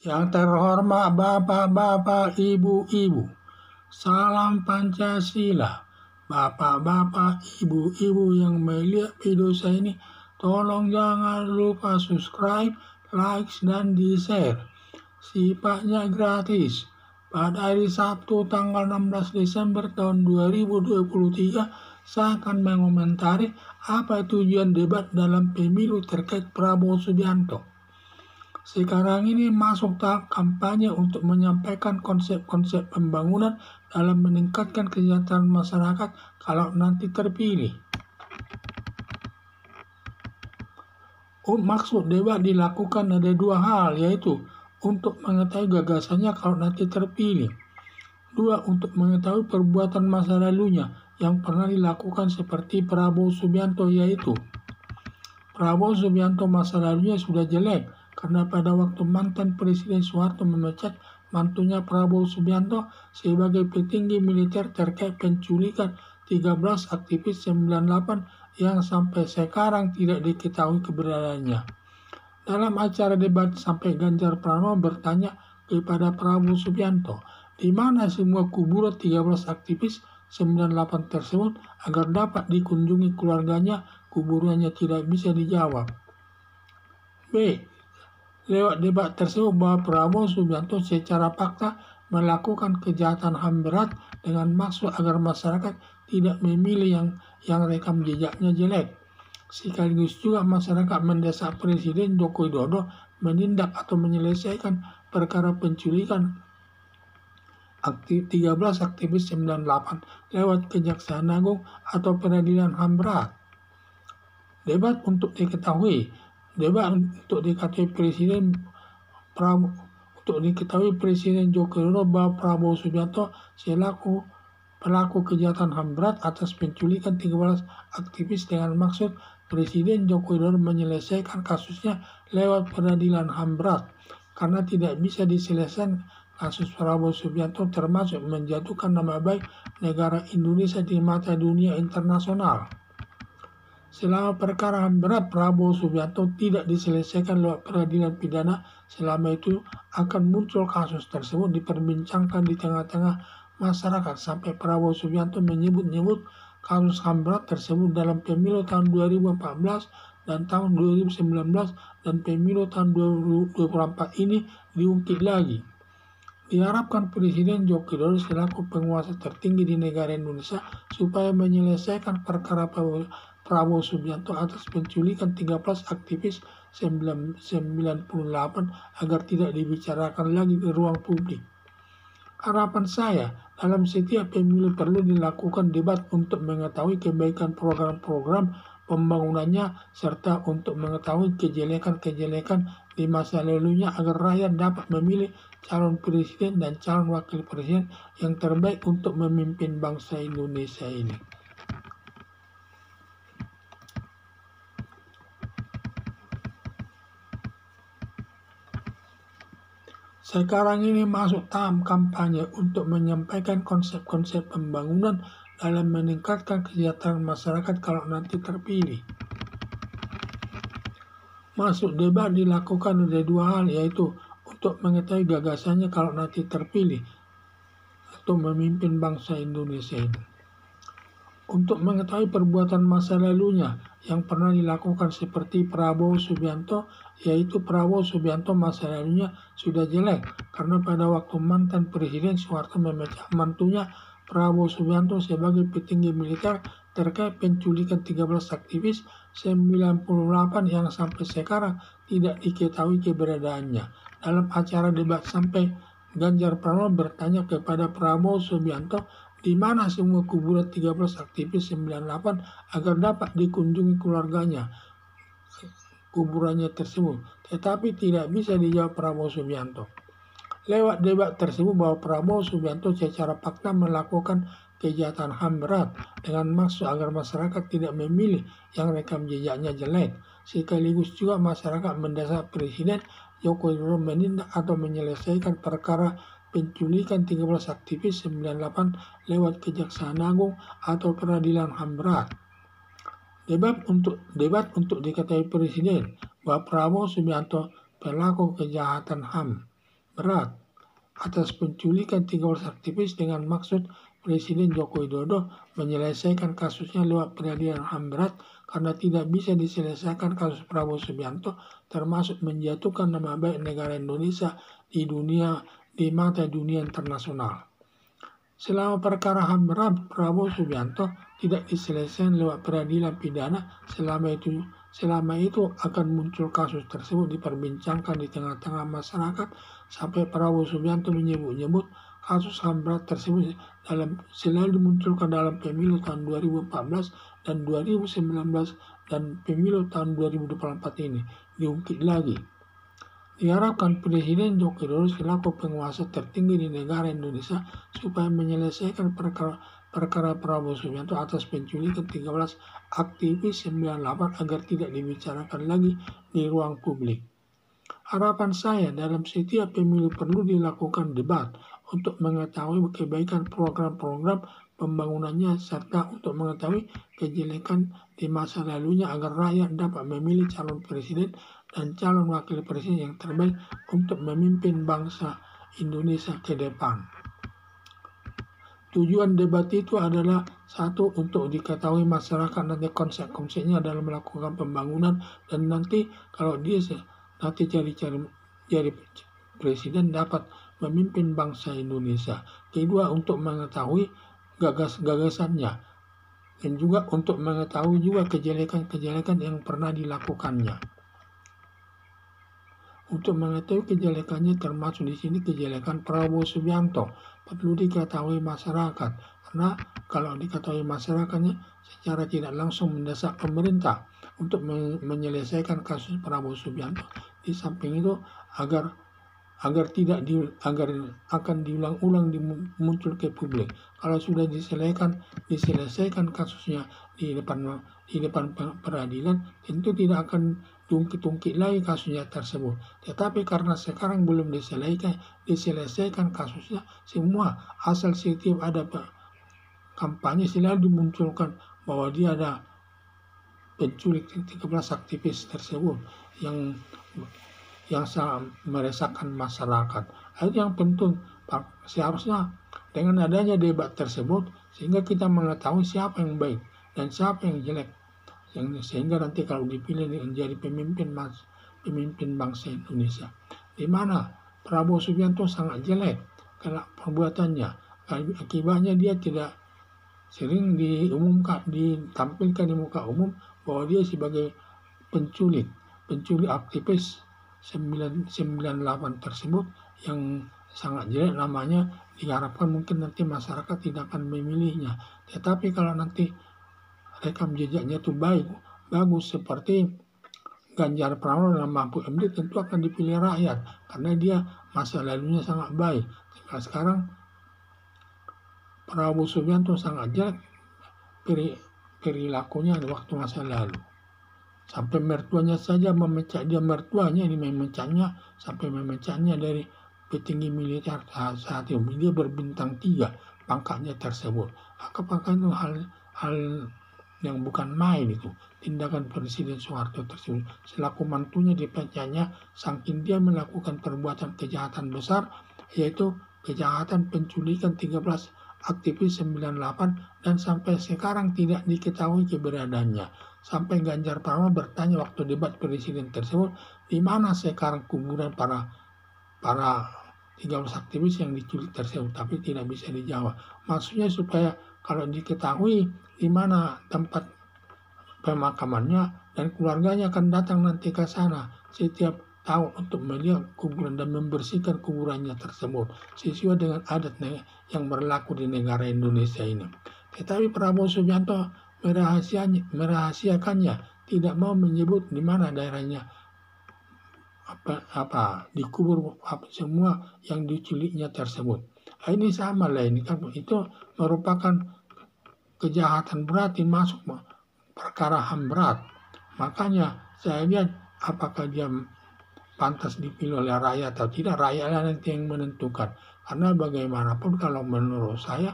Yang terhormat Bapak-Bapak, Ibu-Ibu, salam Pancasila. Bapak-bapak, ibu-ibu yang melihat video saya ini, tolong jangan lupa subscribe, like, dan di-share. Sifatnya gratis. Pada hari Sabtu tanggal 16 Desember tahun 2023, saya akan mengomentari apa tujuan debat dalam pemilu terkait Prabowo Subianto. Sekarang ini masuk tahap kampanye untuk menyampaikan konsep-konsep pembangunan dalam meningkatkan kesejahteraan masyarakat kalau nanti terpilih. Maksud debat dilakukan ada dua hal, yaitu untuk mengetahui gagasannya kalau nanti terpilih. Dua, untuk mengetahui perbuatan masa lalunya yang pernah dilakukan seperti Prabowo Subianto, yaitu Prabowo Subianto masa lalunya sudah jelek karena pada waktu mantan Presiden Soeharto memecat mantunya Prabowo Subianto sebagai petinggi militer terkait penculikan 13 aktivis 98 yang sampai sekarang tidak diketahui keberadaannya. Dalam acara debat sampai Ganjar Pranowo bertanya kepada Prabowo Subianto, di mana semua kuburan 13 aktivis 98 tersebut agar dapat dikunjungi keluarganya, kuburannya tidak bisa dijawab. B. Lewat debat tersebut bahwa Prabowo Subianto secara fakta melakukan kejahatan HAM berat dengan maksud agar masyarakat tidak memilih yang rekam jejaknya jelek. Sekaligus juga masyarakat mendesak Presiden Joko Widodo menindak atau menyelesaikan perkara penculikan 13 aktivis 98 lewat Kejaksaan Agung atau Peradilan HAM berat. Debat untuk diketahui Presiden Joko Widodo bahwa Prabowo Subianto selaku pelaku kejahatan HAM berat atas penculikan 13 aktivis dengan maksud Presiden Joko Widodo menyelesaikan kasusnya lewat peradilan HAM berat karena tidak bisa diselesaikan kasus Prabowo Subianto termasuk menjatuhkan nama baik negara Indonesia di mata dunia internasional. Selama perkara HAM berat Prabowo Subianto tidak diselesaikan lewat peradilan pidana, selama itu akan muncul kasus tersebut diperbincangkan di tengah-tengah masyarakat sampai Prabowo Subianto menyebut-nyebut kasus HAM berat tersebut dalam pemilu tahun 2014 dan tahun 2019 dan pemilu tahun 2024 ini diungkit lagi. Diharapkan Presiden Joko Widodo selaku penguasa tertinggi di negara Indonesia supaya menyelesaikan perkara Prabowo Subianto atas penculikan 13 aktivis 98 agar tidak dibicarakan lagi di ruang publik. Harapan saya, dalam setiap pemilu perlu dilakukan debat untuk mengetahui kebaikan program-program pembangunannya serta untuk mengetahui kejelekan-kejelekan di masa lalunya agar rakyat dapat memilih calon presiden dan calon wakil presiden yang terbaik untuk memimpin bangsa Indonesia ini. Sekarang ini masuk tahap kampanye untuk menyampaikan konsep-konsep pembangunan dalam meningkatkan kesejahteraan masyarakat kalau nanti terpilih. Masuk debat dilakukan ada dua hal, yaitu untuk mengetahui gagasannya kalau nanti terpilih untuk memimpin bangsa Indonesia ini. Untuk mengetahui perbuatan masa lalunya yang pernah dilakukan seperti Prabowo Subianto, yaitu Prabowo Subianto masa lalunya sudah jelek karena pada waktu mantan Presiden Soeharto memecat mantunya Prabowo Subianto sebagai petinggi militer terkait penculikan 13 aktivis 98 yang sampai sekarang tidak diketahui keberadaannya. Dalam acara debat sampai Ganjar Pranowo bertanya kepada Prabowo Subianto di mana semua kuburan 13 aktivis 98 agar dapat dikunjungi keluarganya, kuburannya tersebut, tetapi tidak bisa dijawab Prabowo Subianto. Lewat debat tersebut bahwa Prabowo Subianto secara fakta melakukan kejahatan HAM berat dengan maksud agar masyarakat tidak memilih yang rekam jejaknya jelek. Sekaligus juga masyarakat mendesak Presiden Joko Widodo menindak atau menyelesaikan perkara penculikan 13 aktivis 98 lewat Kejaksaan Agung atau Peradilan HAM berat. Debat untuk diketahui Presiden bahwa Prabowo Subianto pelaku kejahatan HAM berat atas penculikan 13 aktivis dengan maksud Presiden Joko Widodo menyelesaikan kasusnya lewat peradilan HAM berat karena tidak bisa diselesaikan kasus Prabowo Subianto, termasuk menjatuhkan nama baik negara Indonesia di mata dunia internasional. Selama perkara HAM berat Prabowo Subianto tidak diselesaikan lewat peradilan pidana, selama itu akan muncul kasus tersebut diperbincangkan di tengah-tengah masyarakat sampai Prabowo Subianto menyebut-nyebut kasus HAM berat tersebut selalu dimunculkan dalam pemilu tahun 2014 dan 2019 dan pemilu tahun 2024 ini diungkit lagi. Diharapkan Presiden Joko Widodo selaku penguasa tertinggi di negara Indonesia supaya menyelesaikan perkara Prabowo Subianto atas penculikan 13 aktivis 98 agar tidak dibicarakan lagi di ruang publik. Harapan saya dalam setiap pemilu perlu dilakukan debat untuk mengetahui kebaikan program-program pembangunannya serta untuk mengetahui kejelekan di masa lalunya agar rakyat dapat memilih calon presiden dan calon wakil presiden yang terbaik untuk memimpin bangsa Indonesia ke depan. Tujuan debat itu adalah satu, untuk diketahui masyarakat nanti konsep-konsepnya dalam melakukan pembangunan, dan nanti kalau dia nanti jadi presiden dapat memimpin bangsa Indonesia. Kedua, untuk mengetahui gagasannya dan juga untuk mengetahui juga kejelekan-kejelekan yang pernah dilakukannya. Untuk mengetahui kejelekannya termasuk di sini kejelekan Prabowo Subianto perlu diketahui masyarakat, karena kalau diketahui masyarakatnya secara tidak langsung mendesak pemerintah untuk menyelesaikan kasus Prabowo Subianto. Di samping itu agar akan diulang-ulang muncul ke publik. Kalau sudah diselesaikan kasusnya di depan peradilan, tentu tidak akan tungkit lagi kasusnya tersebut. Tetapi karena sekarang belum diselesaikan kasusnya, semua asal setiap ada kampanye selalu dimunculkan bahwa dia ada penculik 13 aktivis tersebut yang sangat meresahkan masyarakat. Itu yang penting, seharusnya dengan adanya debat tersebut sehingga kita mengetahui siapa yang baik dan siapa yang jelek, sehingga nanti kalau dipilih menjadi pemimpin bangsa Indonesia, di mana Prabowo Subianto sangat jelek karena perbuatannya. Akibatnya dia tidak sering ditampilkan di muka umum bahwa dia sebagai penculik aktivis 98 tersebut yang sangat jelek namanya. Diharapkan mungkin nanti masyarakat tidak akan memilihnya. Tetapi kalau nanti rekam jejaknya itu bagus seperti Ganjar Pranowo dan Mahfud MD, tentu akan dipilih rakyat karena dia masa lalunya sangat baik. Sekarang Prabowo Subianto sangat jelek perilakunya di waktu masa lalu. Sampai mertuanya saja memecat dia, sampai memecatnya dari petinggi militer saat itu. Dia berbintang 3 pangkatnya tersebut. Apakah itu hal yang bukan main itu, tindakan Presiden Soeharto tersebut. Selaku mantunya dipecatnya, saking dia melakukan perbuatan kejahatan besar, yaitu kejahatan penculikan 13 aktivis 98 dan sampai sekarang tidak diketahui keberadaannya. Sampai Ganjar Pranowo bertanya waktu debat presiden tersebut, di mana sekarang kuburan para 13 aktivis yang diculik tersebut, tapi tidak bisa dijawab. Maksudnya supaya kalau diketahui di mana tempat pemakamannya dan keluarganya akan datang nanti ke sana setiap tahun untuk melihat kuburan dan membersihkan kuburannya tersebut sesuai dengan adat yang berlaku di negara Indonesia ini. Tetapi Prabowo Subianto merahasiakannya, tidak mau menyebut di mana daerahnya dikubur semua yang diculiknya tersebut. Ini sama lah, ini kan itu merupakan kejahatan berat, masuk perkara HAM berat. Makanya saya lihat apakah dia pantas dipilih oleh rakyat atau tidak, rakyatlah nanti yang menentukan. Karena bagaimanapun kalau menurut saya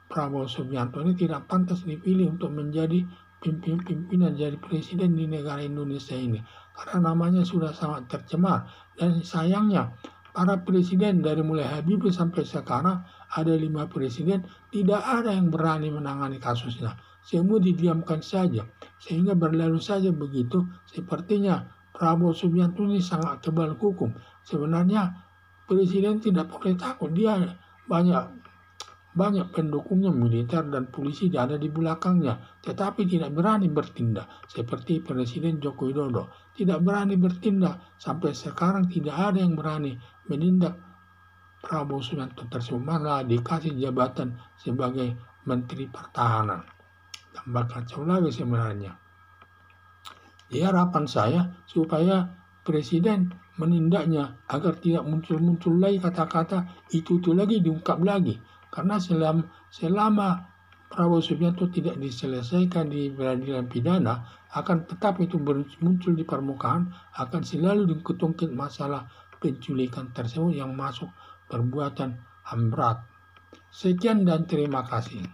Prabowo Subianto ini tidak pantas dipilih untuk menjadi pimpinan jadi presiden di negara Indonesia ini. Karena namanya sudah sangat tercemar. Dan sayangnya para presiden dari mulai Habibie sampai sekarang ada 5 presiden, tidak ada yang berani menangani kasusnya. Semua didiamkan saja, sehingga berlalu saja begitu. Sepertinya Prabowo Subianto ini sangat kebal hukum. Sebenarnya presiden tidak boleh takut, dia banyak pendukungnya, militer dan polisi ada di belakangnya, tetapi tidak berani bertindak. Seperti Presiden Joko Widodo tidak berani bertindak, sampai sekarang tidak ada yang berani menindak Prabowo Subianto tersebut, malah dikasih jabatan sebagai Menteri Pertahanan. Tambah kacau lagi sebenarnya. Ya, harapan saya supaya presiden menindaknya agar tidak muncul lagi kata-kata itu lagi diungkap lagi. Karena selama Prabowo Subianto tidak diselesaikan di peradilan pidana, akan tetap itu muncul di permukaan, akan selalu dikutungkit masalah penculikan tersebut yang masuk perbuatan HAM berat. Sekian dan terima kasih.